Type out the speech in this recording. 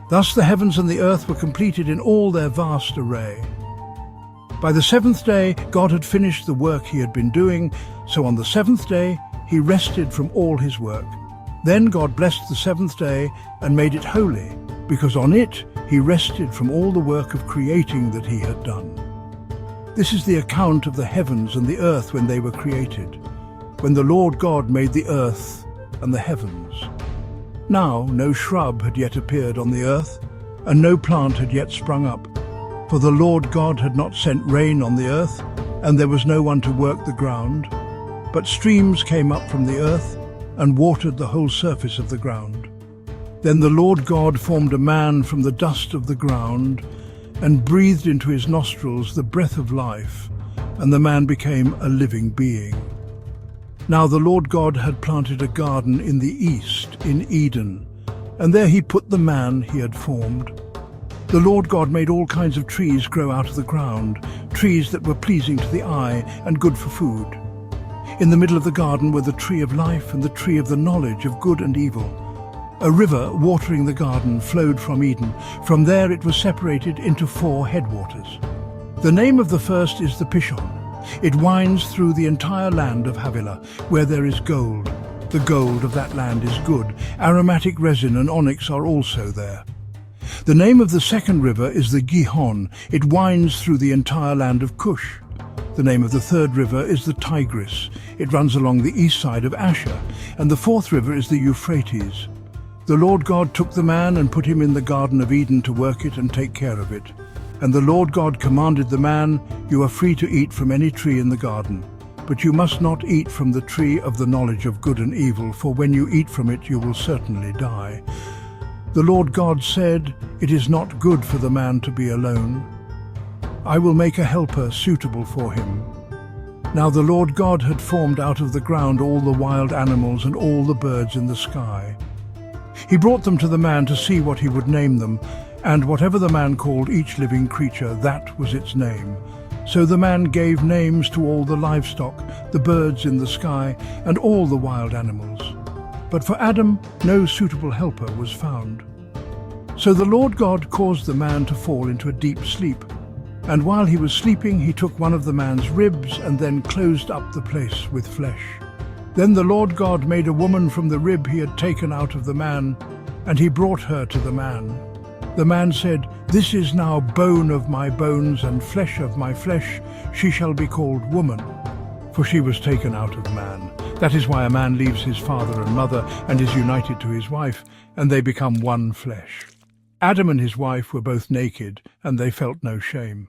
Thus the heavens and the earth were completed in all their vast array. By the seventh day, God had finished the work he had been doing, so on the seventh day, he rested from all his work. Then God blessed the seventh day and made it holy, because on it he rested from all the work of creating that he had done. This is the account of the heavens and the earth when they were created, when the Lord God made the earth and the heavens. Now no shrub had yet appeared on the earth, and no plant had yet sprung up, for the Lord God had not sent rain on the earth, and there was no one to work the ground. But streams came up from the earth and watered the whole surface of the ground. Then the Lord God formed a man from the dust of the ground and breathed into his nostrils the breath of life, and the man became a living being. Now the Lord God had planted a garden in the east, in Eden, and there he put the man he had formed. The Lord God made all kinds of trees grow out of the ground, trees that were pleasing to the eye and good for food. In the middle of the garden were the tree of life and the tree of the knowledge of good and evil. A river watering the garden flowed from Eden. From there it was separated into 4 headwaters. The name of the first is the Pishon. It winds through the entire land of Havilah, where there is gold. The gold of that land is good. Aromatic resin and onyx are also there. The name of the second river is the Gihon. It winds through the entire land of Cush. The name of the third river is the Tigris. It runs along the east side of Asher. And the fourth river is the Euphrates. The Lord God took the man and put him in the Garden of Eden to work it and take care of it. And the Lord God commanded the man, "You are free to eat from any tree in the garden, but you must not eat from the tree of the knowledge of good and evil, for when you eat from it you will certainly die." The Lord God said, "It is not good for the man to be alone. I will make a helper suitable for him." Now the Lord God had formed out of the ground all the wild animals and all the birds in the sky. He brought them to the man to see what he would name them, and whatever the man called each living creature, that was its name. So the man gave names to all the livestock, the birds in the sky, and all the wild animals. But for Adam no suitable helper was found. So the Lord God caused the man to fall into a deep sleep. And while he was sleeping, he took one of the man's ribs and then closed up the place with flesh. Then the Lord God made a woman from the rib he had taken out of the man, and he brought her to the man. The man said, "This is now bone of my bones and flesh of my flesh. She shall be called woman, for she was taken out of man." That is why a man leaves his father and mother and is united to his wife, and they become one flesh. Adam and his wife were both naked, and they felt no shame.